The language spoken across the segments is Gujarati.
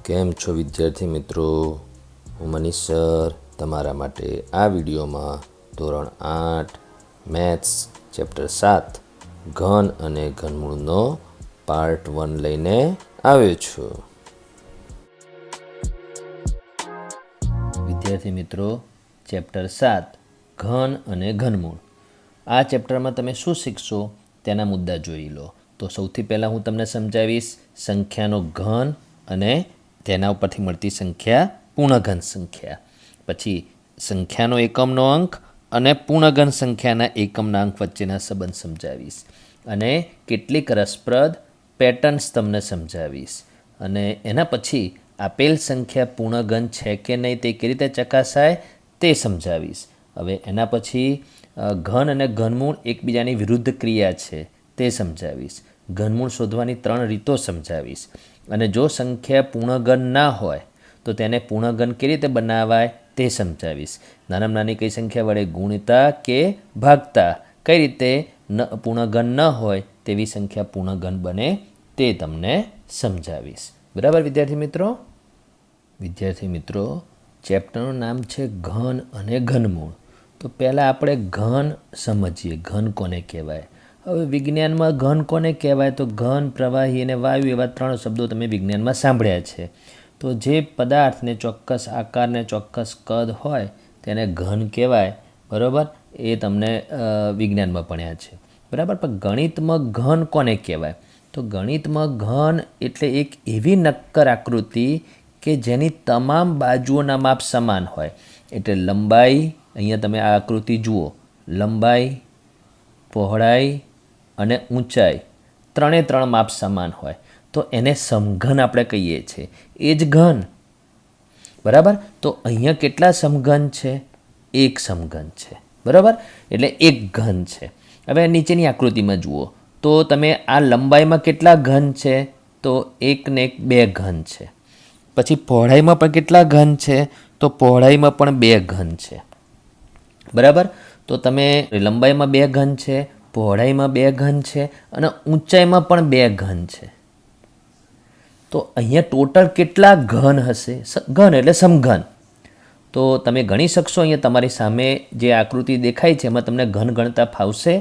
કેમ છો વિદ્યાર્થી મિત્રો? હું મનીષ સર તમારા માટે આ વિડીયોમાં ધોરણ 8 મેથ્સ ચેપ્ટર 7 ઘન અને ઘનમૂળનો પાર્ટ 1 લઈને આવ્યો છું. વિદ્યાર્થી મિત્રો, ચેપ્ટર 7 ઘન અને ઘનમૂળ. આ ચેપ્ટરમાં તમે શું શીખશો તેના મુદ્દા જોઈ લો. તો સૌથી પહેલાં હું તમને સમજાવીશ સંખ્યાનો ઘન અને તેના ઉપરથી મળતી સંખ્યા પૂર્ણઘન સંખ્યા. પછી સંખ્યાનો એકમનો અંક અને પૂર્ણઘન સંખ્યાના એકમના અંક વચ્ચેના સંબંધ સમજાવીશ અને કેટલીક રસપ્રદ પેટર્ન્સ તમને સમજાવીશ. અને એના પછી આપેલ સંખ્યા પૂર્ણઘન છે કે નહીં તે કેવી રીતે ચકાસાય તે સમજાવીશ. હવે એના પછી ઘન અને ઘનમૂળ એકબીજાની વિરુદ્ધ ક્રિયા છે તે સમજાવીશ. ઘનમૂળ શોધવાની 3 રીતો સમજાવીશ. અને જો સંખ્યા પૂર્ણઘન ના હોય તો તેને પૂર્ણઘન કેવી રીતે બનાવાય તે સમજાવીશ. નાનામાં નાની કઈ સંખ્યા વડે ગુણતા કે ભાગતા કઈ રીતે પૂર્ણઘન ન હોય તેવી સંખ્યા પૂર્ણઘન બને તે તમને સમજાવીશ. બરાબર વિદ્યાર્થી મિત્રો? વિદ્યાર્થી મિત્રો, ચેપ્ટરનું નામ છે ઘન અને ઘનમૂળ. તો પહેલાં આપણે ઘન સમજીએ. ઘન કોને કહેવાય? હવે વિજ્ઞાનમાં ઘન કોને કહેવાય? તો ઘન, પ્રવાહી અને વાયુ એવા 3 શબ્દો તમે વિજ્ઞાનમાં સાંભળ્યા છે. તો જે પદાર્થને ચોક્કસ આકારને ચોક્કસ કદ હોય તેને ઘન કહેવાય. બરાબર? એ તમને વિજ્ઞાનમાં ભણ્યા છે. બરાબર? પણ ગણિતમાં ઘન કોને કહેવાય? તો ગણિતમાં ઘન એટલે એક એવી નક્કર આકૃતિ કે જેની તમામ બાજુઓના માપ સમાન હોય. એટલે લંબાઈ, અહીંયા તમે આ આકૃતિ જુઓ, લંબાઈ, પહોળાઈ અને ઊંચાઈ 3 માપ સમાન હોય તો એને સમઘન આપણે કહીએ છીએ. એ જ ઘન. બરાબર? તો અહીંયા કેટલા સમઘન છે? 1 સમઘન છે. બરાબર? એટલે 1 ઘન છે. હવે નીચેની આકૃતિમાં જુઓ તો તમે આ લંબાઈમાં કેટલા ઘન છે? તો 1 ને 1 2 ઘન છે. પછી પહોળાઈમાં પણ કેટલા ઘન છે? તો પહોળાઈમાં પણ 2 ઘન છે. બરાબર? તો તમે લંબાઈમાં 2 ઘન છે, પહોળાઈમાં 2 ઘન છે અને ઊંચાઈમાં પણ 2 ઘન છે. તો અહીંયા ટોટલ કેટલા ઘન હશે? ઘન એટલે સમઘન. તો તમે ગણી શકશો. અહીંયા તમારી સામે જે આકૃતિ દેખાય છે એમાં તમને ઘન ગણતા ફાવશે?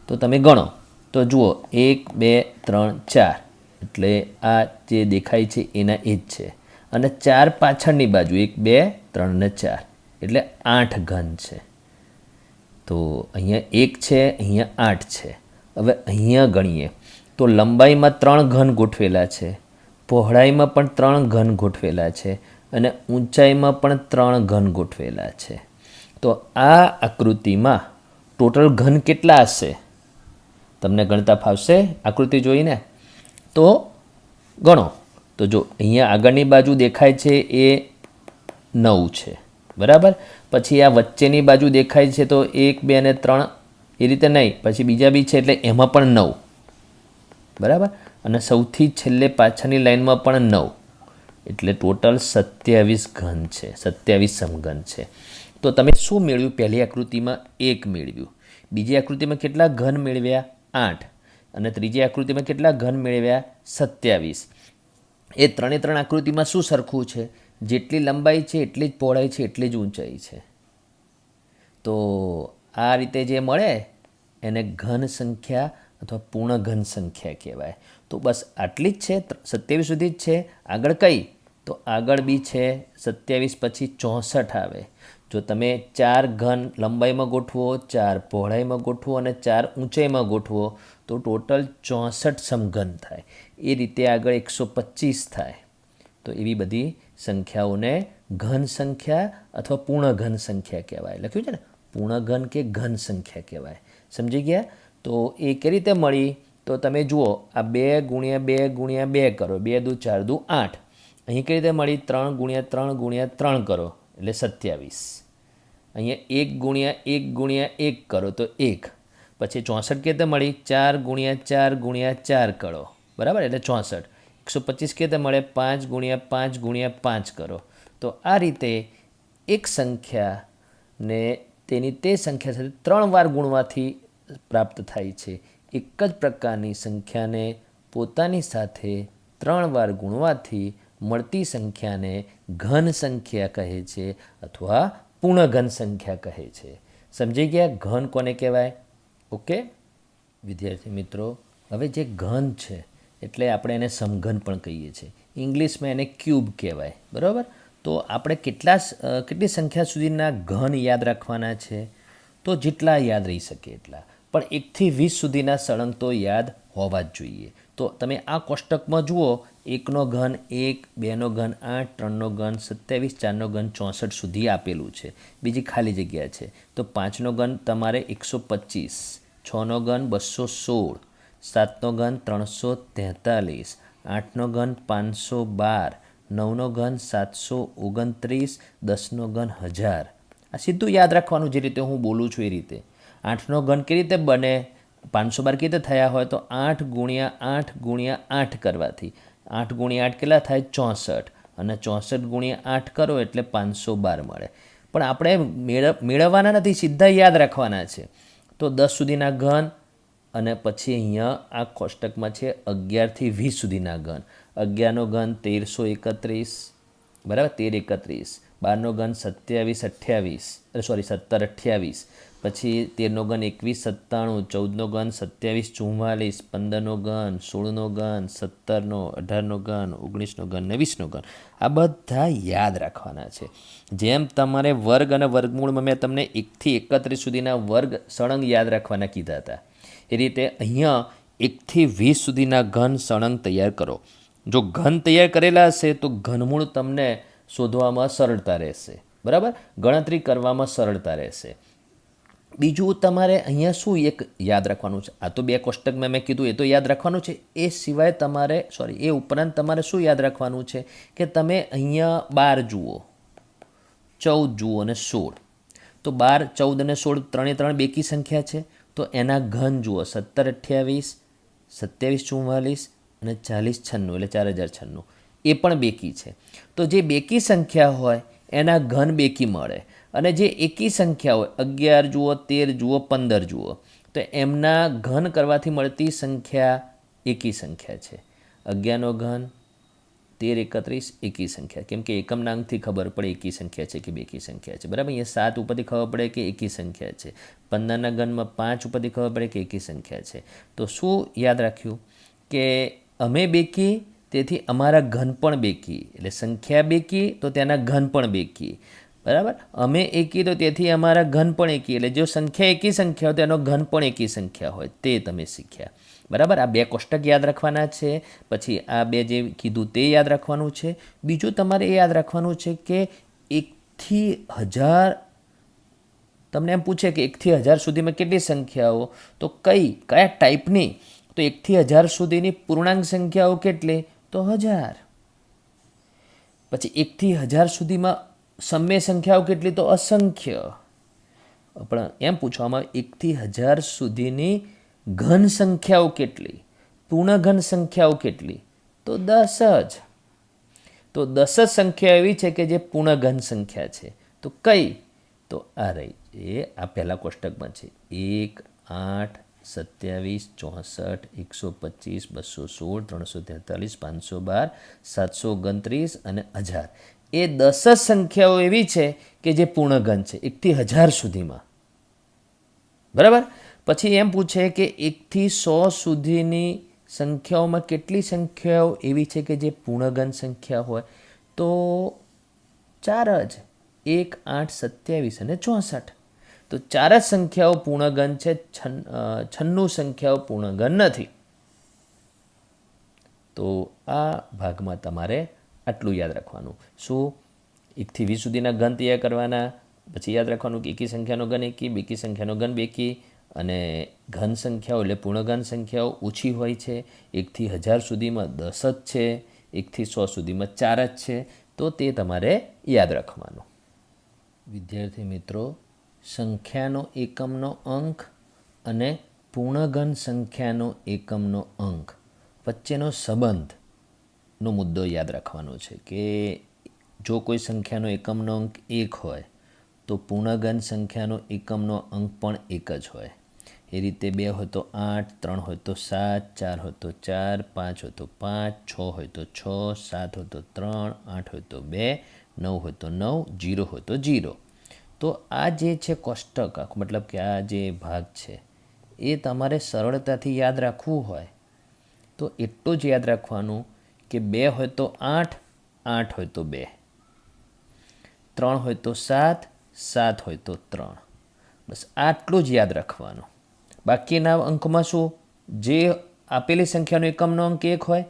તો તમે ગણો. તો જુઓ 1 2 3 4 એટલે આ જે દેખાય છે એના એ જ છે. અને 4 પાછળની બાજુ 1 2 3 ને 4 એટલે 8 ઘન છે. તો અહીંયા 1 છે, અહીંયા 8 છે. હવે અહીંયા ગણીએ તો લંબાઈમાં 3 ઘન ગોઠવેલા છે, પહોળાઈમાં પણ 3 ઘન ગોઠવેલા છે અને ઊંચાઈમાં પણ 3 ઘન ગોઠવેલા છે. તો આ આકૃતિમાં ટોટલ ઘન કેટલા હશે? તમને ગણતા ફાવશે આકૃતિ જોઈને? તો ગણો. તો જો અહીંયા આગળની બાજુ દેખાય છે એ 9 છે. બરાબર? પછી આ વચ્ચેની બાજુ દેખાય છે તો 1 2 અને 3 એ રીતે નહીં, પછી બીજા બી છે એટલે એમાં પણ 9. બરાબર? અને સૌથી છેલ્લે પાછળની લાઈનમાં પણ 9 એટલે ટોટલ 27 ઘન છે, 27 સમઘન છે. તો તમે શું મેળવ્યું? પહેલી આકૃતિમાં 1 મેળવ્યું, બીજી આકૃતિમાં કેટલા ઘન મેળવ્યા? 8 અને ત્રીજી આકૃતિમાં કેટલા ઘન મેળવ્યા? 27. એ 3 આકૃતિમાં શું સરખું છે? જેટલી લંબાઈ છે એટલી જ પહોળાઈ છે એટલી જ ઊંચાઈ છે. તો આ રીતે જે મળે એને ઘન સંખ્યા અથવા પૂર્ણઘન સંખ્યા કહેવાય. તો બસ આટલી જ છે, 27 સુધી જ છે. આગળ કઈ? તો આગળ બી છે 27 પછી 64 આવે. જો તમે 4 ઘન લંબાઈમાં ગોઠવો, 4 પહોળાઈમાં ગોઠવો અને 4 ઊંચાઈમાં ગોઠવો તો ટોટલ 64 સમઘન થાય. એ રીતે આગળ 125 થાય. તો એવી બધી સંખ્યાઓને ઘન સંખ્યા અથવા પૂર્ણઘન સંખ્યા કહેવાય. લખ્યું છે ને? પૂર્ણઘન કે ઘન સંખ્યા કહેવાય. સમજી ગયા? તો એ કેવી રીતે મળી? તો તમે જુઓ, આ 2 ગુણ્યા 2 ગુણ્યા 2 કરો, 2 દુ 4 દુ 8. અહીં કેવી રીતે મળી? 3 ગુણ્યા 3 ગુણ્યા 3 કરો એટલે 27. અહીંયા 1 ગુણ્યા 1 ગુણ્યા 1 કરો તો 1. પછી 64 કેવી રીતે મળી? 4 ગુણ્યા 4 ગુણ્યા 4 કરો. બરાબર? એટલે 64. 125 કેવી રીતે મળે? 5 ગુણ્યા 5 ગુણ્યા 5 કરો. તો આ રીતે એક સંખ્યાને તેની તે સંખ્યા સાથે 3 વાર ગુણવાથી પ્રાપ્ત થાય છે. એક જ પ્રકારની સંખ્યાને પોતાની સાથે 3 વાર ગુણવાથી મળતી સંખ્યાને ઘન સંખ્યા કહે છે અથવા પૂર્ણઘન સંખ્યા કહે છે. સમજી ગયા ઘન કોને કહેવાય? ઓકે વિદ્યાર્થી મિત્રો, હવે જે ઘન છે એટલે આપણે એને સમઘન પણ કહીએ છીએ. ઇંગ્લિશમાં એને ક્યુબ કહેવાય. બરાબર? તો આપણે કેટલી સંખ્યા સુધીના ઘન યાદ રાખવાના છે? તો જેટલા યાદ રહી શકે એટલા, પણ 1 થી 20 સુધીના સળંગ તો યાદ હોવા જ જોઈએ. તો તમે આ કોષ્ટકમાં જુઓ, 1નો ઘન 1, 2નો ઘન 8, 3નો ઘન 27, 4નો ઘન 64 સુધી આપેલું છે. બીજી ખાલી જગ્યા છે. તો 5નો ઘન તમારે 125, 6નો ઘન 216, 7નો ઘન 343, 8નો ઘન 512, 9નો ઘન 729, 10નો ઘન 1000. આ સીધું યાદ રાખવાનું જે રીતે હું બોલું છું એ રીતે. 8નો ઘન કેવી રીતે બને? 512 કેવી રીતે થયા હોય? તો 8 ગુણ્યા 8 ગુણ્યા 8 કરવાથી 8 ગુણ્યા 8 કેટલા થાય? 64. અને 64 ગુણ્યા 8 કરો એટલે 512 મળે. પણ આપણે મેળવવાના નથી, સીધા યાદ રાખવાના છે. તો 10 સુધીના ઘન અને પછી અહીંયા આ કોષ્ટકમાં છે 11 થી 20 સુધીના ઘન. 11નો ઘન 1331, બરાબર? 1331. 12નો ઘન 1728, પછી 13નો ઘન 2197, 14નો ઘન 2744, 15નો ઘન, 16નો ઘન, 17નો, 18નો ઘન, 19નો ઘન ને 20નો ઘન. આ બધા યાદ રાખવાના છે. જેમ તમારે વર્ગ અને વર્ગમૂળમાં મેં તમને 1 થી 31 સુધીના વર્ગ સળંગ યાદ રાખવાના કીધા હતા, એ રીતે અહીંયા 1 થી 20 સુધીના ઘન સળંગ તૈયાર કરો. જો ઘન તૈયાર કરેલા હશે તો ઘનમૂળ તમને શોધવામાં સરળતા રહેશે. બરાબર? ગણતરી કરવામાં સરળતા રહેશે. બીજું તમારે અહીંયા શું એક યાદ રાખવાનું છે? આ તો 2 કોષ્ટકમાં મેં કીધું એ તો યાદ રાખવાનું છે. એ સિવાય તમારે એ ઉપરાંત તમારે શું યાદ રાખવાનું છે કે તમે અહીંયા 12 જુઓ, 14 જુઓ અને 16. તો 12, 14 અને 16 ત્રણે ત્રણ બેકી સંખ્યા છે. તો એના ઘન જુઓ, 1728, 2744 અને 4096 એટલે 4096. એ પણ બેકી છે. તો જે બેકી સંખ્યા હોય એના ઘન બેકી મળે, અને જે એકી સંખ્યા હોય 11 જુઓ, 13 જુઓ, 15 જુઓ, તો એમના ઘન કરવાથી મળતી સંખ્યા એકી સંખ્યા છે. 11નો ઘન 1331 એકી સંખ્યા, કેમ કે એકમના અંકથી ખબર પડે એકી સંખ્યા છે કે બેકી સંખ્યા છે. બરાબર? અહીંયા 7 ઉપરથી ખબર પડે કે એકી સંખ્યા છે. 15ના ઘનમાં 5 ઉપરથી ખબર પડે કે એકી સંખ્યા છે. તો શું યાદ રાખ્યું કે અમે બેકી, તેથી અમારા ઘન પણ બેકી. એટલે સંખ્યા બેકી તો તેના ઘન પણ બેકી. બરાબર? અમે એકી તો તેથી અમારા ઘન પણ એકી. એટલે જો સંખ્યા એકી સંખ્યા હોય તો એનો ઘન પણ એકી સંખ્યા હોય. તે તમે શીખ્યા. બરાબર? આ 2 કોષ્ટક યાદ રાખવાના છે. પછી આ 2 જે કીધું તે યાદ રાખવાનું છે. બીજું તમારે એ યાદ રાખવાનું છે કે 1 થી 1000, તમને એમ પૂછે કે 1 થી 1000 સુધીમાં કેટલી સંખ્યાઓ, તો કયા ટાઈપની? તો 1 થી 1000 સુધીની પૂર્ણાંક સંખ્યાઓ કેટલી? તો 1000. પછી 1 થી 1000 સુધીમાં સમય સંખ્યાઓ કેટલી? તો અસંખ્ય. પણ એમ પૂછવામાં 1 થી 1000 સુધીની ઘન સંખ્યાઓ કેટલી? પૂર્ણઘન સંખ્યાઓ કેટલી? તો 10 જ. તો 10 જ સંખ્યા એવી છે કે જે પૂર્ણઘન સંખ્યા છે. તો કઈ? તો આ રહી, એ આ પહેલા કોષ્ટકમાં છે. 1, 8, 27, 64, 125, 216, 343, 512, 729 અને 1000. એ 10 જ સંખ્યાઓ એવી છે કે જે પૂર્ણઘન છે 1 થી 1000 સુધીમાં. બરાબર? પછી એમ પૂછે કે 1 થી 100 સુધીની સંખ્યાઓમાં કેટલી સંખ્યાઓ એવી છે કે જે પૂર્ણઘન સંખ્યા હોય? તો 4 જ. 1, 8, 27 અને 64. તો 4 જ સંખ્યાઓ પૂર્ણઘન છે, 96 સંખ્યાઓ પૂર્ણઘન નથી. તો આ ભાગમાં તમારે આટલું યાદ રાખવાનું. શું? 1 થી 20 સુધીના ઘન તૈયાર કરવાના. પછી યાદ રાખવાનું કે એકી સંખ્યાનો ઘન એકી, બેકી સંખ્યાનો ઘન બેકી, અને ઘન સંખ્યાઓ એટલે પૂર્ણઘન સંખ્યાઓ ઓછી હોય છે. 1 થી 1000 સુધીમાં 10 જ છે, 1 થી 100 સુધીમાં 4 જ છે. તો તે તમારે યાદ રાખવાનું. વિદ્યાર્થી મિત્રો, સંખ્યાનો એકમનો અંક અને પૂર્ણઘન સંખ્યાનો એકમનો અંક વચ્ચેનો સંબંધનો મુદ્દો યાદ રાખવાનો છે કે જો કોઈ સંખ્યાનો એકમનો અંક 1 હોય તો પૂર્ણઘન સંખ્યાનો એકમનો અંક પણ 1 જ હોય. એ રીતે 2 હોય તો 8, 3 હોય તો 7, 4 હોય તો 4, 5 હોય તો 5, 6 હોય તો 6, 7 હોય તો 3, 8 હોય તો 2, 9 હોય તો 9, 0 હોય તો 0. તો આ જે છે કોષ્ટક, મતલબ કે આ જે ભાગ છે એ તમારે સરળતાથી યાદ રાખવું હોય તો એટલું જ યાદ રાખવાનું કે 2 હોય તો 8, 8 હોય તો 2, 3 હોય તો 7, 7 હોય તો 3. બસ આટલું જ યાદ રાખવાનું. બાકીના અંકમાં શું, જે આપેલી સંખ્યાનો એકમનો અંક 1 હોય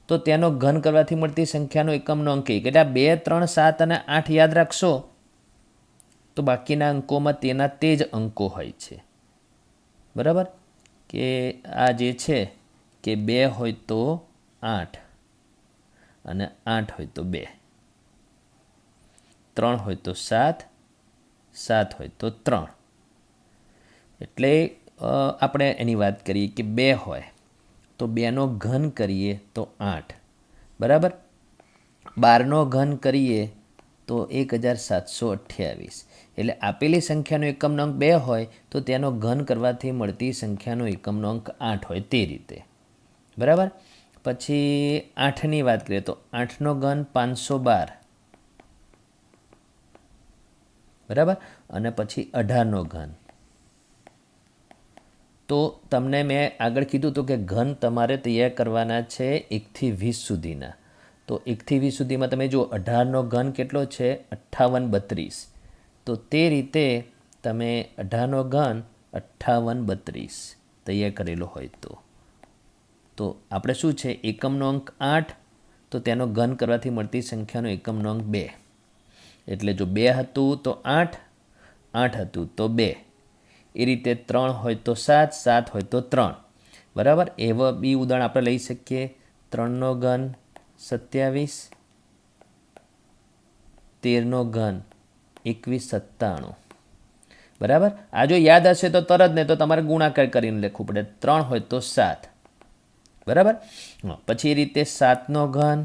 તો તેનો ઘન કરવાથી મળતી સંખ્યાનો એકમનો અંક 1. એટલે આ 2, 3, 7 અને 8 યાદ રાખશો તો બાકીના અંકોમાં તેના તે જ અંકો હોય છે. બરાબર, કે આ જે છે કે 2 હોય તો 8 અને 8 હોય તો 2, 3 હોય તો 7, 7 હોય તો 3. એટલે આપણે એની વાત કરીએ કે 2 હોય તો 2નો ઘન કરીએ તો 8, બરાબર. 12નો ઘન કરીએ તો 1728. એટલે આપેલી સંખ્યાનો એકમનો અંક 2 હોય તો તેનો ઘન કરવાથી મળતી સંખ્યાનો એકમનો અંક 8 હોય તે રીતે. બરાબર. પછી 8ની વાત કરીએ તો 8નો ઘન 512, બરાબર. અને પછી 18નો ઘન. તો તમને મેં આગળ કીધું હતું કે ઘન તમારે તૈયાર કરવાના છે 1 થી 20 સુધીના. તો 1 થી 20 સુધીમાં તમે જુઓ 18નો ઘન કેટલો છે, 5832. તો તે રીતે તમે 18નો ઘન 5832 તૈયાર કરેલો હોય તો આપણે શું છે, એકમનો અંક 8 તો તેનો ઘન કરવાથી મળતી સંખ્યાનો એકમનો અંક 2. એટલે જો 2 હતું તો 8, 8 હતું તો 2. એ રીતે 3 હોય તો 7, 7 હોય તો 3. બરાબર. એવા બી ઉદાહરણ આપણે લઈ શકીએ. 3નો ઘન 27, 13નો ઘન 2197. બરાબર. આ જો યાદ હશે તો તરત ને તો તમારે ગુણાકાર કરીને લખવું પડે. 3 હોય તો 7. બરાબર. પછી એ રીતે 7નો ઘન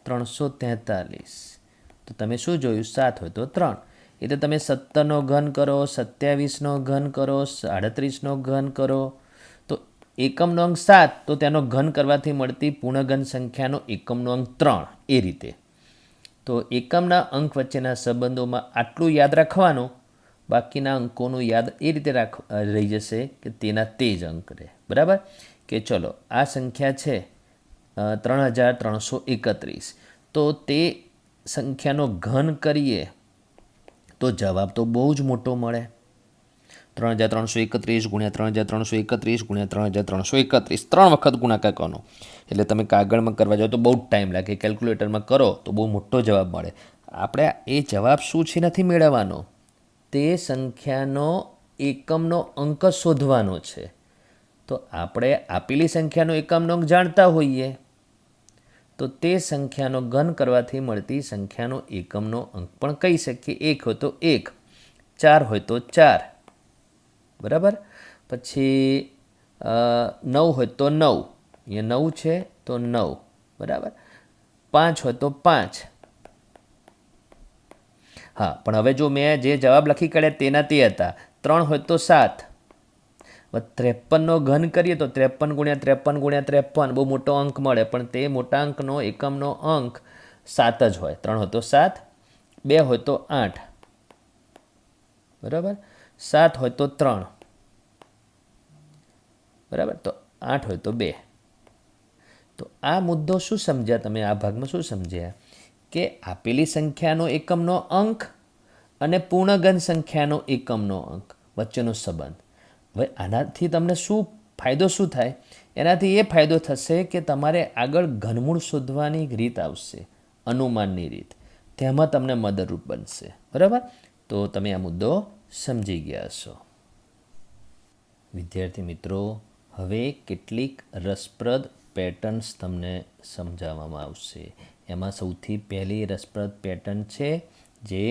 343. તો તમે શું જોયું, 7 હોય તો 3. એટલે તમે 17નો ઘન કરો, 27નો ઘન કરો, 38નો ઘન કરો તો એકમનો અંક 7 તો તેનો ઘન કરવાથી મળતી પૂર્ણઘન સંખ્યાનો એકમનો અંક 3. એ રીતે તો એકમના અંક વચ્ચેના સંબંધોમાં આટલું યાદ રાખવાનું. બાકીના અંકોનું યાદ એ રીતે રહી જશે કે તેના તે જ અંક રહે. બરાબર. કે ચલો આ સંખ્યા છે 3331. તો તે સંખ્યાનો ઘન કરીએ તો જવાબ તો બહુ જ મોટો મળે. 3331 ગુણ્યા 3331 ગુણ્યા 3331, 3 વખત ગુણાકાર કરવાનો. એટલે તમે કાગળમાં કરવા જાઓ તો બહુ ટાઈમ લાગે, કેલ્ક્યુલેટરમાં કરો તો બહુ મોટો જવાબ મળે. આપણે એ જવાબ શું છે નથી મેળવવાનો, તે સંખ્યાનો એકમનો અંક શોધવાનો છે. તો આપણે આપેલી સંખ્યાનો એકમનો અંક જાણતા હોઈએ તો તે સંખ્યાનો ઘન કરવાથી મળતી સંખ્યાનો એકમનો અંક પણ કહી શકીએ. 1 હોય તો 1, 4 હોય તો 4. બરાબર. પછી 9 હોય તો 9, અહીંયા 9 છે તો 9. બરાબર. 5 હોય તો 5. હા, પણ હવે જો મેં જે જવાબ લખી કાઢ્યા તેના તે હતા. 3 હોય તો 7. 53નો ઘન કરીએ તો 53 ગુણ્યા 53 ગુણ્યા 53 બહુ મોટો અંક મળે, પણ તે મોટા અંકનો એકમનો અંક 7 જ હોય. 3 હોય તો 7, 2 હોય તો 8. બરાબર. 7 હોય તો 3. બરાબર. તો 8 હોય તો 2. તો આ મુદ્દો શું સમજ્યા તમે, આ ભાગમાં શું સમજ્યા કે આપેલી સંખ્યાનો એકમનો અંક અને પૂર્ણઘન સંખ્યાનો એકમનો અંક વચ્ચેનો સંબંધ. હવે આનાથી તમને શું ફાયદો શું થાય, એનાથી એ ફાયદો થશે કે તમારે આગળ ઘનમૂળ શોધવાની રીત આવશે, અનુમાનની રીત, તેમાં તમને મદદરૂપ બનશે. બરાબર. તો તમે આ મુદ્દો સમજી ગયા હશો. વિદ્યાર્થી મિત્રો, હવે કેટલીક રસપ્રદ પેટર્ન્સ તમને સમજાવવામાં આવશે. એમાં સૌથી પહેલી રસપ્રદ પેટર્ન છે જે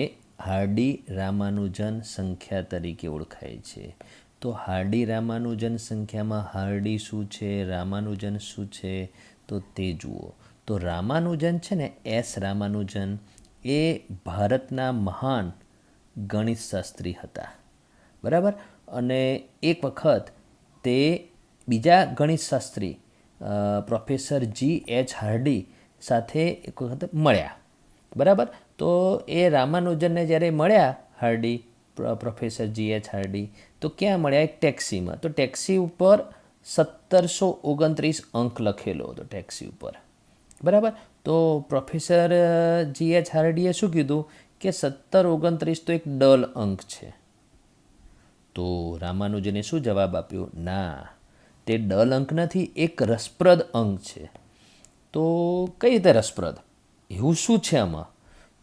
હાર્ડી-રામાનુજન સંખ્યા તરીકે ઓળખાય છે. તો હાર્ડી-રામાનુજન સંખ્યામાં હાર્ડી શું છે, રામાનુજન શું છે, તો તે જુઓ. તો રામાનુજન છે ને, એસ રામાનુજન, એ ભારતના મહાન ગણિતશાસ્ત્રી હતા. બરાબર. અને એક વખત તે બીજા ગણિતશાસ્ત્રી પ્રોફેસર G.H. હાર્ડી સાથે એક વખત મળ્યા. બરાબર. તો એ રામાનુજનને જ્યારે મળ્યા હાર્ડી, પ્રોફેસર G.H. હાર્ડી, તો ક્યાં મળ્યા? એક ટેક્સીમાં. તો ટેક્સી ઉપર 1729 અંક લખેલો હતો ટેક્સી ઉપર. બરાબર. તો પ્રોફેસર G.H. હાર્ડીએ શું કીધું કે 1729 તો એક ડલ અંક છે. તો રામાનુજને શું જવાબ આપ્યો? ના, તે ડલ અંક નથી, એક રસપ્રદ અંક છે. તો કઈ રીતે રસપ્રદ? એવું શું છે આમાં?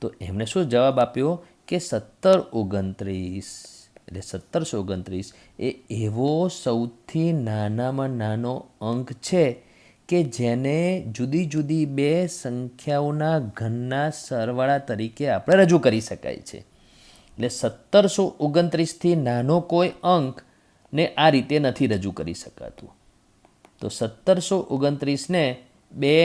તો એમણે શું જવાબ આપ્યો કે 1729 એ એવો સૌથી નાનામાં નાનો અંક છે કે જેને જુદી જુદી બે સંખ્યાઓના ઘનના સરવાળા તરીકે આપણે રજૂ કરી શકાય છે. એટલે 1729થી નાનો કોઈ અંકને આ રીતે નથી રજૂ કરી શકાતું. તો 1729ને બે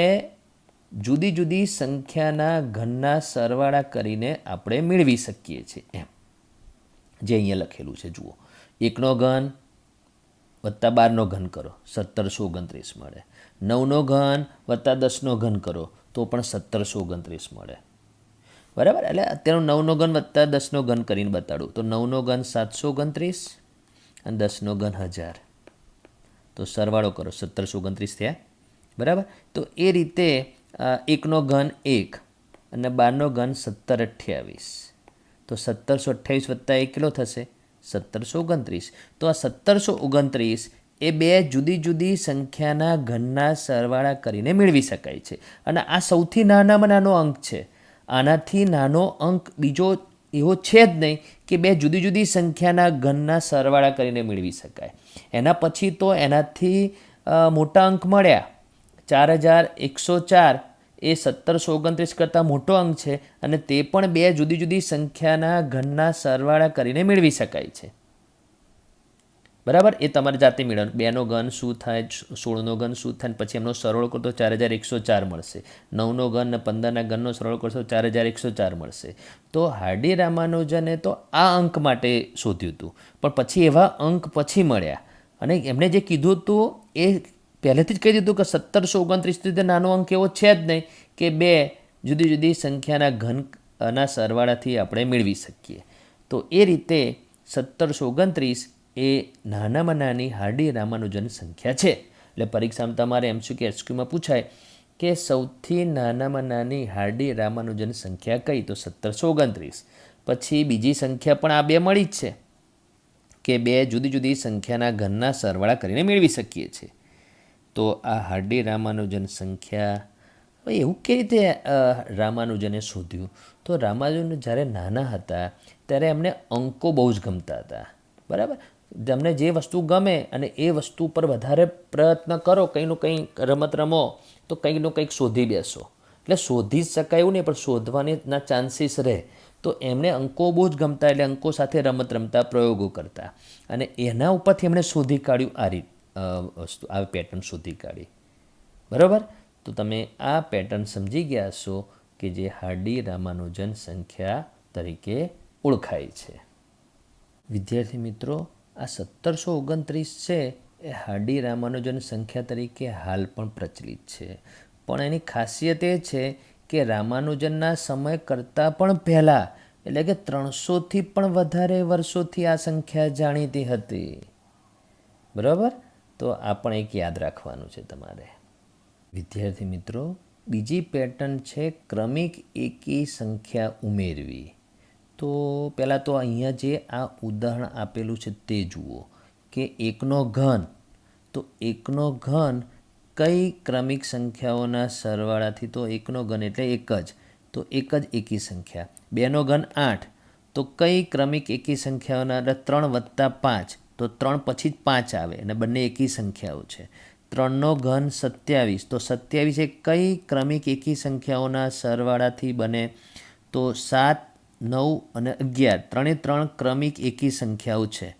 જુદી જુદી સંખ્યાના ઘનના સરવાળા કરીને આપણે મેળવી શકીએ છીએ એમ, જે અહીંયા લખેલું છે જુઓ. 1નો ઘન વત્તા 12નો ઘન કરો 1729 મળે. 9નો ઘન વત્તા 10નો ઘન કરો તો પણ 1729 મળે. બરાબર. એટલે અત્યારે 9નો ઘન વત્તા 10નો ઘન કરીને બતાડું તો 9નો ઘન 729 અને 10નો ઘન 1000. તો સરવાળો કરો 1729 થયા. બરાબર. તો એ રીતે 1નો ઘન 1 અને 12નો ઘન 1728. તો 1728 વત્તા 1 કેટલો થશે? 1729. તો આ 1729 એ બે જુદી જુદી સંખ્યાના ઘનના સરવાળા કરીને મેળવી શકાય છે. અને આ સૌથી નાનામાં નાનો અંક છે. આનાથી નાનો અંક બીજો એવો છે જ નહીં કે બે જુદી જુદી સંખ્યાના ઘનના સરવાળા કરીને મેળવી શકાય. એના પછી તો એનાથી મોટા અંક મળ્યા. 4104 એ 1729 કરતાં મોટો અંક છે અને તે પણ બે જુદી જુદી સંખ્યાના ઘનના સરવાળા કરીને મેળવી શકાય છે. બરાબર. એ તમારે જાતે મેળવવાનું. 2નો ઘન શું થાય, 16નો ઘન શું થાય, પછી એમનો સરવાળો કરતો 4104 મળશે. 9નો ઘન અને 15ના ઘનનો સરવાળો કરશો 4104 મળશે. તો હાર્ડી રામાનુજને તો આ અંક માટે શોધ્યું હતું, પણ પછી એવા અંક પછી મળ્યા અને એમણે જે કીધું હતું એ પહેલેથી જ કહી દીધું કે 1729 નાનો અંક એવો છે જ નહીં કે બે જુદી જુદી સંખ્યાના ઘનના સરવાળાથી આપણે મેળવી શકીએ. તો એ રીતે 1729 એ નાનામાં નાની હાર્ડી રામાનુજન સંખ્યા છે. એટલે પરીક્ષામાં તમારે MCQ પૂછાય કે સૌથી નાનામાં નાની હાર્ડી રામાનુજન સંખ્યા કઈ? તો 1729. પછી બીજી સંખ્યા પણ આ બે મળી જ છે કે બે જુદી જુદી સંખ્યાના ઘનના સરવાળા કરીને મેળવી શકીએ છીએ. તો આ હાર્ડી રામાનુજન સંખ્યા એવું કેવી રીતે રામાનુજને શોધ્યું? તો રામાનુજન જ્યારે નાના હતા ત્યારે એમને અંકો બહુ જ ગમતા હતા. બરાબર. તમને જે વસ્તુ ગમે અને એ વસ્તુ પર વધારે પ્રયત્ન કરો, કંઈનું કંઈ રમત રમો તો કંઈકનું કંઈક શોધી બેસો. એટલે શોધી જ શકાય એવું નહીં, પણ શોધવાના ચાન્સીસ રહે. તો એમને અંકો બહુ જ ગમતા, એટલે અંકો સાથે રમત રમતા, પ્રયોગો કરતા અને એના ઉપરથી એમણે શોધી કાઢ્યું આ રીત વસ્તુ, આ પેટર્ન શોધી કાઢી. બરાબર. તો તમે આ પેટર્ન સમજી ગયા છો કે જે હાર્ડી રામાનુજન સંખ્યા તરીકે ઓળખાય છે. વિદ્યાર્થી મિત્રો, આ 1729 છે એ હાર્ડી રામાનુજન સંખ્યા તરીકે હાલ પણ પ્રચલિત છે. પણ એની ખાસિયત એ છે કે રામાનુજનના સમય કરતાં પણ પહેલાં, એટલે કે 300થી પણ વધારે વર્ષોથી આ સંખ્યા જાણીતી હતી. બરાબર. તો આ પણ એક યાદ રાખવાનું છે તમારે. વિદ્યાર્થી મિત્રો, બીજી પેટર્ન છે ક્રમિક એકી સંખ્યા ઉમેરવી. તો પહેલાં તો અહીંયા જે આ ઉદાહરણ આપેલું છે તે જુઓ કે 1નો ઘન. તો 1નો ઘન કઈ ક્રમિક સંખ્યાઓના સરવાળાથી? તો 1નો ઘન એટલે એક જ, તો એક જ એકી સંખ્યા. 2નો ઘન 8, તો કઈ ક્રમિક એકી સંખ્યાઓના? 3 વત્તા 5, તો 3 પછી જ 5 આવે અને બંને એકી સંખ્યાઓ છે. 3નો ઘન 27, તો 27 એ કઈ ક્રમિક એકી સંખ્યાઓના સરવાળાથી બને? તો 7, 9 અને 11, ત્રણે ત્રણ ક્રમિક એકી સંખ્યાઓ છે.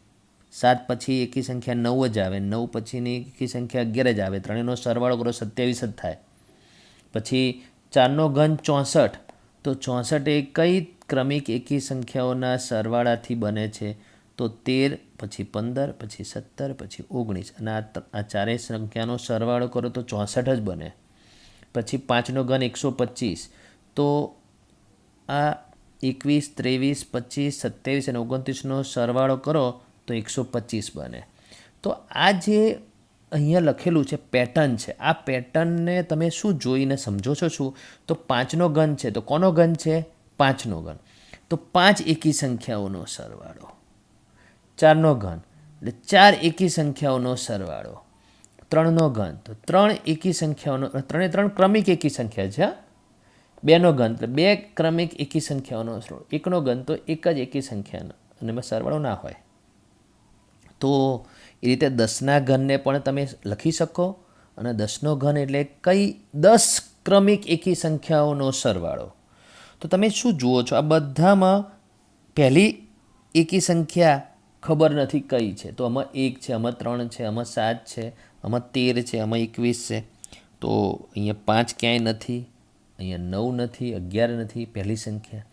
7 પછી એકી સંખ્યા 9 જ આવે, 9 પછીની એકી સંખ્યા 11 જ આવે. ત્રણેયનો સરવાળો કરો 27 જ થાય. પછી 4નો ઘન 64, તો 64 એ કઈ ક્રમિક એકી સંખ્યાઓના સરવાળાથી બને છે? તો 13, પછી 15, પછી 17, પછી 19 અને આ ચારેય સંખ્યાનો સરવાળો કરો તો 64 જ બને. પછી 5નો ઘન 125, તો આ 21, 23, 25, 27 અને 29નો સરવાળો કરો તો 125 બને. તો આ જે અહીંયા લખેલું છે પેટર્ન છે, આ પેટર્નને તમે શું જોઈને સમજો છો શું? તો 5નો ઘન છે તો કોનો ઘન છે? 5નો ઘન. તો 5 એકી સંખ્યાઓનો સરવાળો. 4નો ઘન એટલે 4 એકી સંખ્યાઓનો સરવાળો. 3નો ઘન તો 3 એકી સંખ્યાઓનો, 3 3 ક્રમિક એકી સંખ્યા છે. 2નો ઘન એટલે 2 ક્રમિક એકી સંખ્યાઓનો સરવાળો. 1નો ઘન તો એક જ એકી સંખ્યાનો અને એમાં સરવાળો ના હોય. તો એ રીતે 10ના ઘનને પણ તમે લખી શકો અને 10નો ઘન એટલે કઈ 10 ક્રમિક એકી સંખ્યાઓનો સરવાળો. તો તમે શું જુઓ છો? આ બધામાં પહેલી એકી સંખ્યા ખબર નથી કઈ છે. તો આમાં 1 છે, આમાં 3 છે, આમાં 7 છે, આમાં 13 છે, આમાં 21 છે. તો અહીંયા 5 ક્યાંય નથી, અહીંયા 9 નથી, 11 નથી. પહેલી સંખ્યા,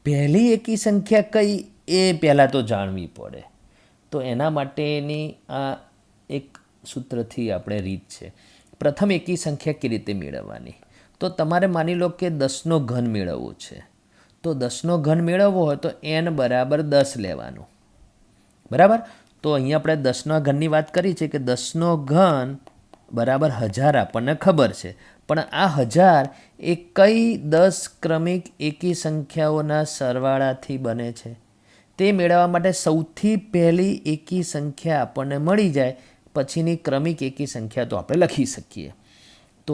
પહેલી એકી સંખ્યા કઈ એ પહેલાં તો જાણવી પડે. તો એના માટેની આ એક સૂત્રથી આપણે રીત છે. પ્રથમ એકી સંખ્યા કેવી રીતે મેળવવાની? તો તમારે માની લો કે 10નો ઘન મેળવવો છે. તો 10નો ઘન મેળવવો હોય તો n બરાબર 10 લેવાનું. બરાબર? તો અહીંયા આપણે 10ના ઘનની વાત કરી છે કે 10નો ઘન બરાબર 1000 આપણને ખબર છે. પણ આ 1000 એ કઈ 10 ક્રમિક એકી સંખ્યાઓના સરવાળાથી બને છે? તે મેળવવા માટે સૌથી પહેલી એકી સંખ્યા આપણને મળી જાય પછીની ક્રમિક એકી સંખ્યા તો આપણે લખી શકીએ. તો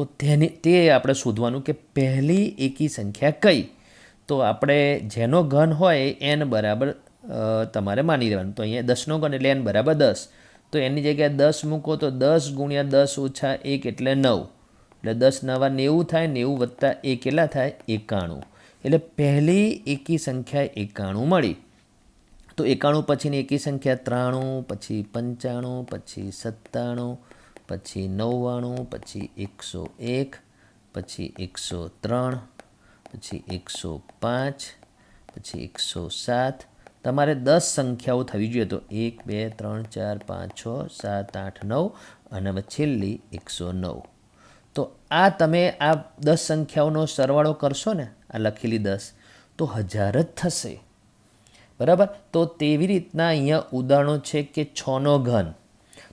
તે આપણે શોધવાનું કે પહેલી એકી સંખ્યા કઈ. તો આપણે જેનો ઘન હોય એ n બરાબર તમારે માની લેવાનું. તો અહીંયા 10નો ઘન એટલે n બરાબર 10. તો એની જગ્યાએ 10 મૂકો તો 10 ગુણ્યા 10 ઓછા 1 એટલે 9. એટલે 10 9 90 થાય, 90 વત્તા 1 કેટલા થાય? 91. એટલે પહેલી એકી સંખ્યા 91 મળી. તો 91 પછીની એકી સંખ્યા 93, પછી 95, પછી 97, પછી 99, પછી 101, પછી 103, પછી 105, પછી 107. તમારે 10 સંખ્યાઓ થવી જોઈએ. તો 1 2 3 4 5 6 7 8 9 અને હવે છેલ્લી 109. તો આ તમે આ 10 સંખ્યાઓનો સરવાળો કરશો ને, આ લખેલી 10, તો 1000 જ થશે. બરાબર? તો તેવી રીતના અહીંયા ઉદાહરણો છે કે 6નો ઘન.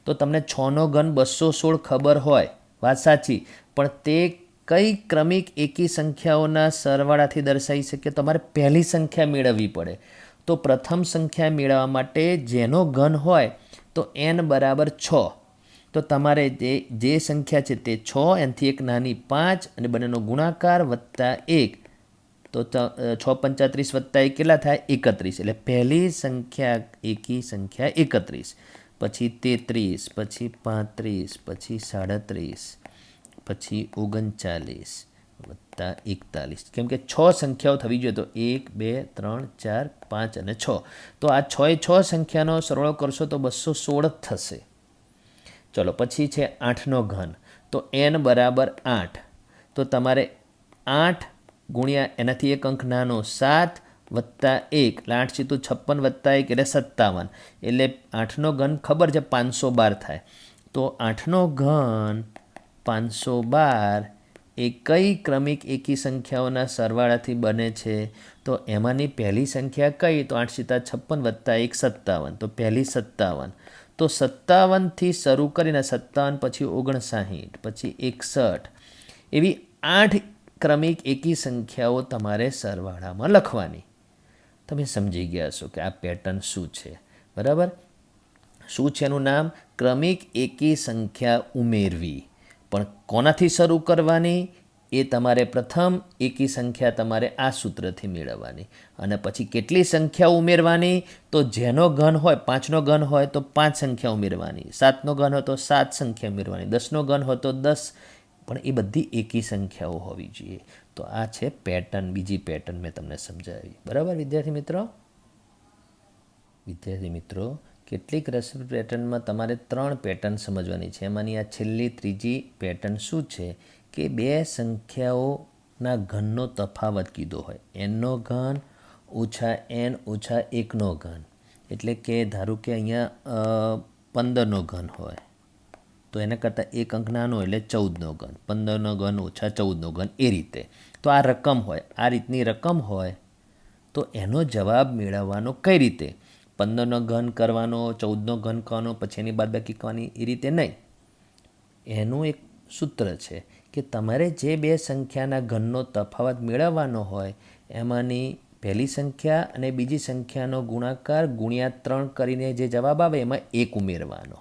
તો તમને 6નો ઘન 216 ખબર હોય, વાત સાચી, પણ તે કઈ ક્રમિક એકી સંખ્યાઓના સરવાળાથી દર્શાવી શકીએ? તમારે પહેલી સંખ્યા મેળવવી પડે. તો પ્રથમ સંખ્યા મેળવવા માટે જેનો ઘન હોય તો n બરાબર 6. તો તમારે જે સંખ્યા છે તે 6, એનાથી એક નાની 5 અને બંનેનો ગુણાકાર વત્તા 1. તો 6 35 વત્તા 1 કેટલા થાય? 31. એટલે પહેલી સંખ્યા એકી સંખ્યા 31, પછી 33, પછી 35, પછી 37, પછી 39 વત્તા 41. કેમ કે 6 સંખ્યાઓ થવી જોઈએ. તો 1 2 3 4 5 અને 6. તો આ 6 સંખ્યાનો સરવાળો કરશો તો 216 જ થશે. ચલો પછી છે 8નો ઘન. તો n બરાબર 8. તો તમારે 8 ગુણ્યા એનાથી એક અંક નાનો 7 વત્તા 1 એટલે 8 સીધું 56 વત્તા 1 એટલે 57. એટલે 8નો ઘન ખબર છે 512 થાય. તો 8નો ઘન 512 એ કઈ ક્રમિક એકી સંખ્યાઓના સરવાળાથી બને છે? તો એમાંની પહેલી સંખ્યા કઈ? તો 8 સીધા 56 વત્તા 1 57. તો પહેલી 57. તો 57થી શરૂ કરીને 57 પછી 59 પછી 61 એવી 8 ક્રમિક એકી સંખ્યાઓ તમારે સરવાળામાં લખવાની. તમે સમજી ગયા છો કે આ પેટર્ન શું છે. બરાબર? શું છે એનું નામ? ક્રમિક એકી સંખ્યા ઉમેરવી. પણ કોનાથી શરૂ કરવાની? એ તમારે પ્રથમ એકી સંખ્યા તમારે આ સૂત્રથી મેળવવાની. અને પછી કેટલી સંખ્યા ઉમેરવાની? તો જેનો ઘન હોય, 5નો ઘન હોય તો 5 સંખ્યા ઉમેરવાની, 7નો ઘન હોય તો 7 સંખ્યા ઉમેરવાની, 10નો ઘન હોય તો 10. પણ એ બધી એકી સંખ્યાઓ હોવી જોઈએ. તો આ છે પેટર્ન. બીજી પેટર્ન મેં તમને સમજાવી. બરાબર વિદ્યાર્થી મિત્રો, કેટલીક રસપ્રદ પેટર્નમાં તમારે 3 પેટર્ન સમજવાની છે. એમાંની આ છેલ્લી ત્રીજી પેટર્ન શું છે કે 2 સંખ્યાઓના ઘનનો તફાવત કીધો હોય. nનો ઘન ઓછા n ઓછા 1નો ઘન. એટલે કે ધારો કે અહીંયા 15નો ઘન હોય તો એના કરતાં એક અંક નાનો એટલે 14નો ઘન, 15નો ઘન ઓછા 14નો ઘન, એ રીતે. તો આ રકમ હોય, આ રીતની રકમ હોય તો એનો જવાબ મેળવવાનો કઈ રીતે? 15નો ઘન કરવાનો, 14નો ઘન કરવાનો, પછી એની બાદબાકી કરવાની, એ રીતે નહીં. એનું એક સૂત્ર છે કે તમારે જે બે સંખ્યાના ઘનનો તફાવત મેળવવાનો હોય એમાંની પહેલી સંખ્યા અને બીજી સંખ્યાનો ગુણાકાર ગુણ્યા 3 કરીને જે જવાબ આવે એમાં 1 ઉમેરવાનો.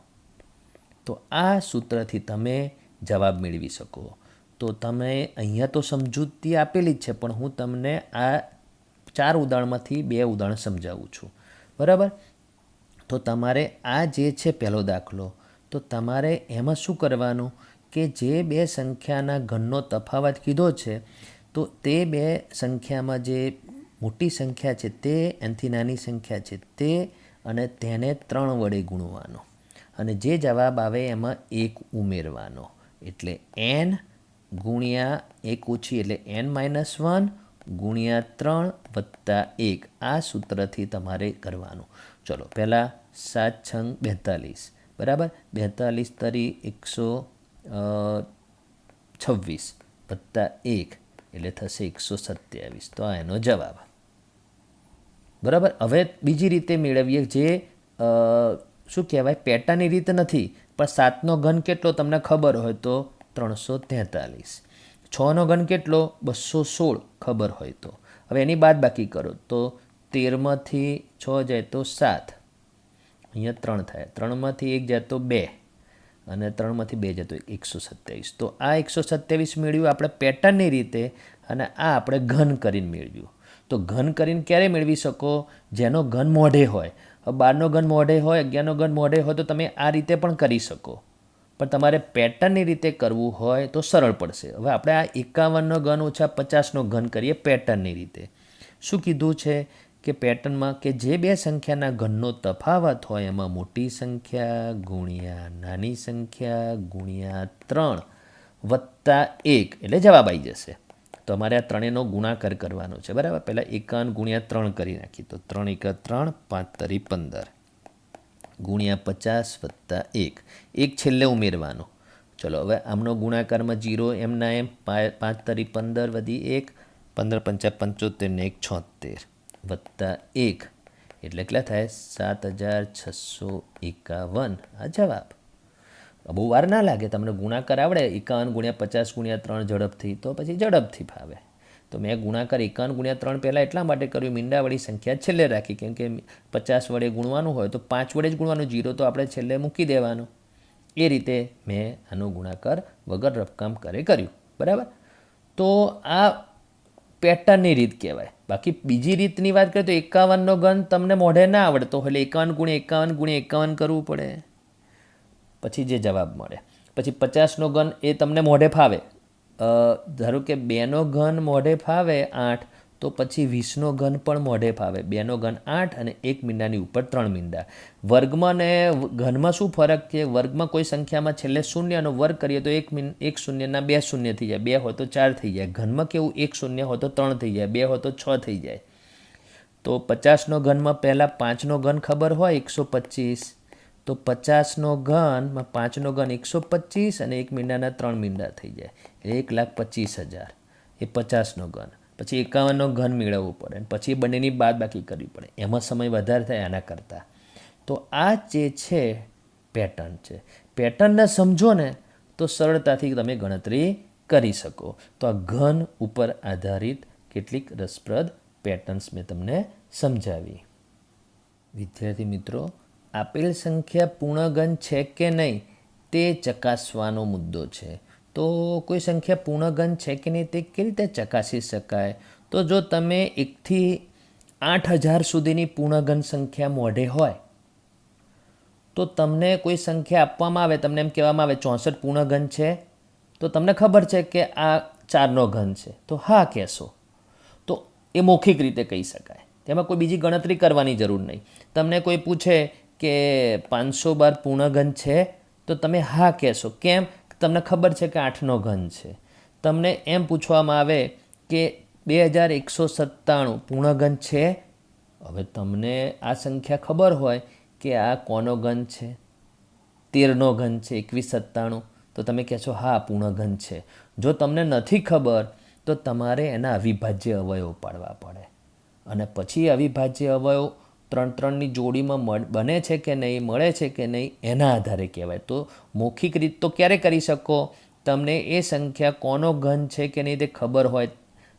તો આ સૂત્રથી તમે જવાબ મેળવી શકો. તો તમે અહીંયા તો સમજૂતી આપેલી જ છે, પણ હું તમને આ 4 ઉદાહરણમાંથી 2 ઉદાહરણ સમજાવું છું. બરાબર? તો તમારે આ જે છે પહેલો દાખલો, તો તમારે એમાં શું કરવાનું કે જે બે સંખ્યાના ઘનનો તફાવત કીધો છે તો તે બે સંખ્યામાં જે મોટી સંખ્યા છે તે એનાથી નાની સંખ્યા છે તે અને તેને 3 વડે ગુણવાનો અને જે જવાબ આવે એમાં 1 ઉમેરવાનો. એટલે n ગુણ્યા 1 ઓછી એટલે n-1 ગુણ્યા 3 વત્તા 1. આ સૂત્રથી તમારે કરવાનું. ચલો પહેલાં 7 × 42 બરાબર, 42 તરી 126 વત્તા 1 એટલે થશે 127. તો આ એનો જવાબ. બરાબર. હવે બીજી રીતે મેળવીએ જે શું કહેવાય પેટાની રીત નથી, પણ 7નો ઘન કેટલો તમને ખબર હોય તો 343, 6નો ઘન કેટલો 216 ખબર હોય તો. હવે એની બાદબાકી કરો તો 13માંથી 6 જાય તો 7, અહીંયા 3 થાય, 3માંથી 1 જાય તો 2 અને 3માંથી 2 જાય તો 127. તો આ 127 મેળવ્યું આપણે પેટર્નની રીતે અને આ આપણે ઘન કરીને મેળવ્યું. તો ઘન કરીને ક્યારે મેળવી શકો? જેનો ઘન મોઢે હોય. 12નો ઘન મોઢે હોય, 11નો ઘન મોઢે હોય તો તમે આ રીતે પણ કરી શકો, પણ તમારે પેટર્નની રીતે કરવું હોય તો સરળ પડશે. હવે આપણે આ 51નો ઘન ઓછા 50નો ઘન કરીએ પેટર્નની રીતે. શું કીધું છે કે પેટર્નમાં કે જે બે સંખ્યાના ઘનનો તફાવત હોય એમાં મોટી સંખ્યા ગુણ્યા નાની સંખ્યા ગુણ્યા 3 વત્તા 1 એટલે જવાબ આવી જશે. તો અમારે આ ત્રણેયનો ગુણાકાર કરવાનો છે. બરાબર. પહેલાં 51 ગુણ્યા 3 કરી નાખીએ તો 3 × 3 5 તરી 15 ગુણ્યા 50 વત્તા 1. 1 છેલ્લે ઉમેરવાનો. ચલો હવે આમનો ગુણાકારમાં 0 એમના એમ, 5 તરી 15 વધી 1, 15 × 5 = 75 ને 1 76 વત્તા 1 એટલે કેટલા થાય? 7651. આ જવાબ. બહુ વાર ના લાગે, તમને ગુણાકાર આવડે 51 ગુણ્યા 50 ગુણ્યા 3 ઝડપથી તો પછી ઝડપથી ફાવે. તો મેં ગુણાકાર 51 ગુણ્યા 3 પહેલાં એટલા માટે કર્યું, મીંડાવાળી સંખ્યા છેલ્લે રાખી, કેમ કે 50 વડે ગુણવાનું હોય તો 5 વડે જ ગુણવાનું, 0 તો આપણે છેલ્લે મૂકી દેવાનું. એ રીતે મેં આનો ગુણાકાર વગર રફકામ કરે કર્યું. બરાબર. તો આ પેટર્નની રીત કહેવાય. બાકી બીજી રીતની વાત કરીએ તો 51નો ઘન તમને મોઢે ના આવડતો એટલે 51 ગુણ્યા 51 ગુણ્યા 51 કરવું પડે, પછી જે જવાબ મળે. પછી 50નો ઘન એ તમને મોઢે ફાવે, ધારો કે 2નો ઘન મોઢે ફાવે 8, તો પછી 20નો ઘન પણ મોઢે ફાવે. 2નો ઘન 8 અને 1 મીંડાની ઉપર 3 મીંડા. વર્ગમાં ને ઘનમાં શું ફરક છે? વર્ગમાં કોઈ સંખ્યામાં છેલ્લે શૂન્યનો વર્ગ કરીએ તો 1 શૂન્યના 2 શૂન્ય થઈ જાય, 2 હોય તો 4 થઈ જાય. ઘનમાં કેવું 1 શૂન્ય હોય તો 3 થઈ જાય, 2 હોય તો 6 થઈ જાય. તો 50નો ઘનમાં પહેલાં 5નો ઘન ખબર હોય 125, તો 50નો ઘનમાં 5નો ઘન 125 અને 1 મીંડાના 3 મીંડા થઈ જાય, 1,25,000 એ 50નો ઘન. પછી 51નો ઘન મેળવવું પડે અને પછી બંનેની બાદબાકી કરવી પડે, એમાં સમય વધારે થાય આના કરતાં. તો આ જે છે પેટર્ન છે. પેટર્નને સમજો ને તો સરળતાથી તમે ગણતરી કરી શકો. તો આ ઘન ઉપર આધારિત કેટલીક રસપ્રદ પેટર્ન્સ મેં તમને સમજાવી. વિદ્યાર્થી મિત્રો, આપેલ સંખ્યા પૂર્ણઘન છે કે નહીં તે ચકાસવાનો મુદ્દો છે. તો કોઈ સંખ્યા પૂર્ણઘન છે કે નહીં તે કેવી રીતે ચકાસી શકાય? તો જો તમે 1થી 8000 સુધીની પૂર્ણઘન સંખ્યા મોઢે હોય તો તમને કોઈ સંખ્યા આપવામાં આવે, તમને એમ કહેવામાં આવે 64 પૂર્ણઘન છે, તો તમને ખબર છે કે આ 4નો ઘન છે, તો હા કહેશો, તો એ મૌખિક રીતે કહી શકાય. તેમાં કોઈ બીજી ગણતરી કરવાની જરૂર નહીં. તમને કોઈ પૂછે કે 512 પૂર્ણઘન છે, તો તમે હા કહેશો. કેમ? તમને ખબર છે કે 8નો ઘન છે. તમને એમ પૂછવામાં આવે કે 2197 પૂર્ણઘન છે, હવે તમને આ સંખ્યા ખબર હોય કે આ કોનો ઘન છે, 13નો ઘન છે, 2197, તો તમે કહેશો હા પૂર્ણઘન છે. જો તમને નથી ખબર તો તમારે એના અવિભાજ્ય અવયવ પાડવા પડે અને પછી અવિભાજ્ય અવયવ 3-3ની જોડીમાં બને છે કે નહીં, મળે છે કે નહીં, એના આધારે કહેવાય. તો મૌખિક રીત તો ક્યારે કરી શકો? તમને એ સંખ્યા કોનો ઘન છે કે નહીં તે ખબર હોય,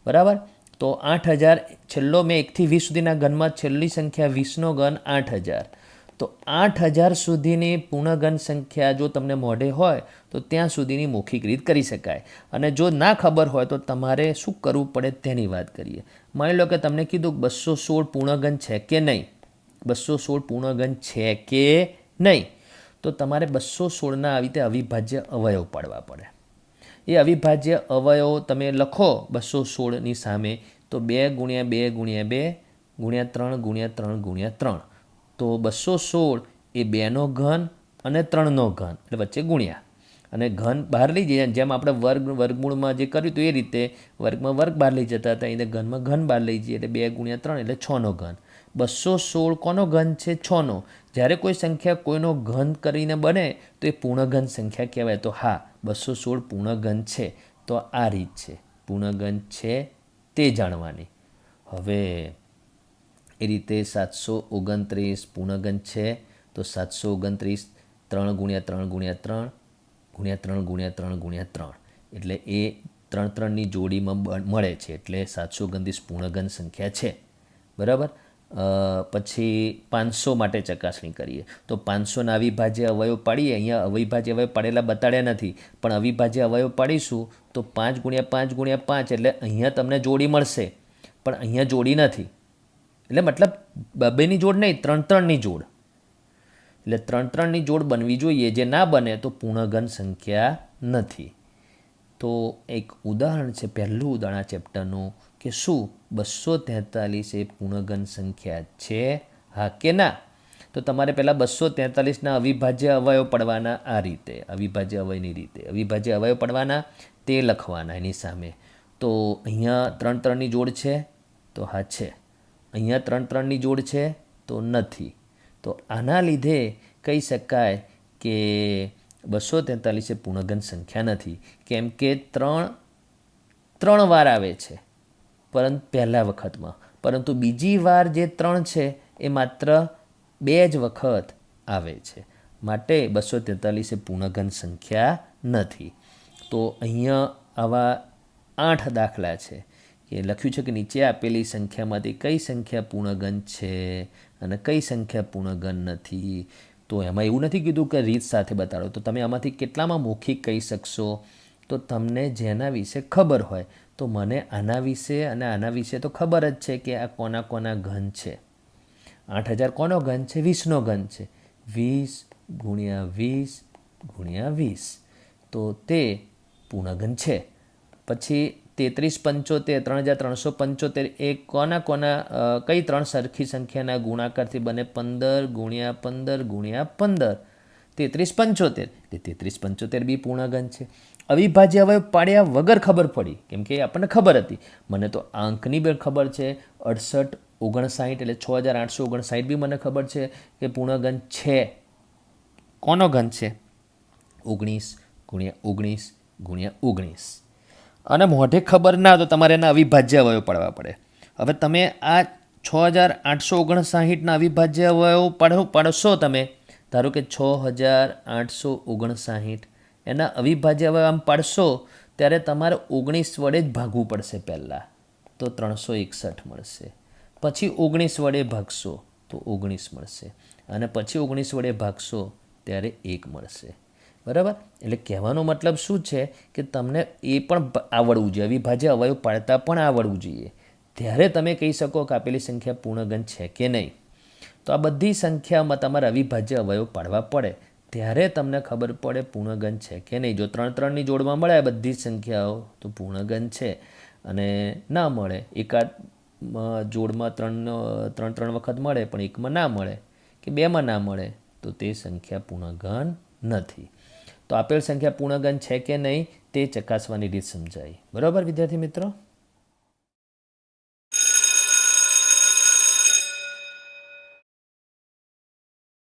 બરાબર. તો 8000 છેલ્લો મેં 1 થી 20 સુધીના ઘનમાં છેલ્લી સંખ્યા 20નો ઘન 8000. તો 8000 સુધીની પૂર્ણઘન સંખ્યા જો તમને મોઢે હોય તો ત્યાં સુધીની મૌખિક રીત કરી શકાય. અને જો ના ખબર હોય તો તમારે શું કરવું પડે તેની વાત કરીએ. માની લો કે તમને કીધું 216 પૂર્ણઘન છે કે નહીં, 216 પૂર્ણઘન છે કે નહીં, તો તમારે 216ના આવી રીતે અવિભાજ્ય અવયવ પાડવા પડે. એ અવિભાજ્ય અવયવ તમે લખો 216ની સામે, તો 2 × 2 × 2 × 3 × 3 × 3. તો 216 એ 2નો ઘન અને 3નો ઘન, એટલે વચ્ચે ગુણ્યા અને ઘન બહાર લઈ જઈએ. જેમ આપણે વર્ગમૂળમાં જે કર્યું હતું એ રીતે વર્ગમાં વર્ગ બહાર લઈ જતા હતા, એને ઘનમાં ઘન બહાર લઈ જઈએ, એટલે 2 × 3 એટલે 6નો ઘન. 216 કોનો ઘન છે? 6નો. જ્યારે કોઈ સંખ્યા કોઈનો ઘન કરીને બને તો એ પૂર્ણઘન સંખ્યા કહેવાય. તો હા, 216 પૂર્ણઘન છે. તો આ રીત છે પૂર્ણઘન છે તે જાણવાની. હવે એ રીતે 729 પૂર્ણઘન છે. તો 729 3 × 3 × 3 × 3 × 3 × 3, એટલે એ 3-3ની જોડીમાં મળે છે, એટલે 729 પૂર્ણઘન સંખ્યા છે, બરાબર. પછી 500 માટે ચકાસણી કરીએ. તો 500ના અવિભાજ્ય અવયવ પાડીએ. અહીંયા અવિભાજ્ય અવયવ પાડેલા બતાડ્યા નથી, પણ અવિભાજ્ય અવયવ પાડીશું તો 5 × 5 × 5, એટલે અહીંયા તમને જોડી મળશે, પણ અહીંયા જોડી નથી. એટલે મતલબ 2-2ની જોડ નહીં, 3-3ની જોડ. એટલે 3-3ની જોડ બનવી જોઈએ. જે ના બને તો પૂર્ણઘન સંખ્યા નથી. તો એક ઉદાહરણ છે, પહેલું ઉદાહરણ આ ચેપ્ટરનું, કે શું 243 એ પૂર્ણઘન સંખ્યા છે, હા કે ના? તો તમારે પહેલાં 243ના અવિભાજ્ય અવયવ પડવાના આ રીતે, અવિભાજ્ય અવયવની રીતે. અવિભાજ્ય અવયવ પડવાના તે લખવાના એની સામે. તો અહીંયા 3-3ની જોડ છે, તો હા છે. અહીંયા 3-3ની જોડ છે, તો નથી. તો આના લીધે કહી શકાય કે 243 એ પૂર્ણઘન સંખ્યા નથી, કેમ કે 3 વાર આવે છે પરંતુ પહેલા વખતમાં, પરંતુ બીજી વાર જે 3 છે એ માત્ર 2 જ વખત આવે છે. માટે 243 એ પૂર્ણઘન સંખ્યા નથી. તો અહીંયા આવા 8 દાખલા છે કે લખ્યું છે કે નીચે આપેલી સંખ્યામાંથી કઈ સંખ્યા પૂર્ણઘન છે અને કઈ સંખ્યા પૂર્ણઘન નથી. તો એમાં એવું નથી કીધું કે રીત સાથે બતાડો. તો તમે આમાંથી કેટલામાં મૌખિક કહી શકશો? તો તમને જેના વિશે ખબર હોય. તો મને આના વિશે અને આના વિશે તો ખબર જ છે કે આ કોના કોના ઘન છે. 8000 કોનો ઘન છે? 20નો ઘન છે. 20 × 20 × 20, તો તે પૂર્ણઘન છે. પછી 3375 3375 એ કોના કઈ 3 સરખી સંખ્યાના ગુણાકારથી બને? 15 × 15 × 15, 3375. એટલે 3375 બી પૂર્ણઘન છે. અવિભાજ્ય અવયવ પાડ્યા વગર ખબર પડી, કેમ કે આપણને ખબર હતી. મને તો આંકની બી ખબર છે, 68 59, એટલે 6859 બી મને ખબર છે કે પૂર્ણઘન છે. કોનો ઘન છે? 19 × 19 × 19. અને મોઢે ખબર ના તો તમારે એના અવિભાજ્ય અવયવ પાડવા પડે. હવે તમે આ 6859ના અવિભાજ્ય અવયવ પાડશો તમે, ધારો કે 6859 એના અવિભાજ્ય અવયવ આમ પાડશો ત્યારે તમારે 19 વડે જ ભાગવું પડશે પહેલાં, તો 361 મળશે. પછી 19 વડે ભાગશો તો 19 મળશે, અને પછી 19 વડે ભાગશો ત્યારે 1 મળશે, બરાબર. એટલે કહેવાનો મતલબ શું છે કે તમને એ પણ આવડવું જોઈએ, અવિભાજ્ય અવયવ પાડતા પણ આવડવું જોઈએ. ત્યારે તમે કહી શકો કે આપેલી સંખ્યા પૂર્ણઘન છે કે નહીં. તો આ બધી સંખ્યામાં તમારે અવિભાજ્ય અવયવ પાડવા પડે, ત્યારે તમને ખબર પડે પૂર્ણઘન છે કે નહીં. જો 3-3ની જોડમાં મળે બધી સંખ્યાઓ તો પૂર્ણઘન છે, અને ના મળે એકાદ જોડમાં 3 વખત મળે પણ એકમાં ના મળે કે બેમાં ના મળે તો તે સંખ્યા પૂર્ણઘન નથી. તો આપેલ સંખ્યા પૂર્ણઘન છે કે નહીં તે ચકાસવાની રીત સમજાવી. બરાબર વિદ્યાર્થી મિત્રો?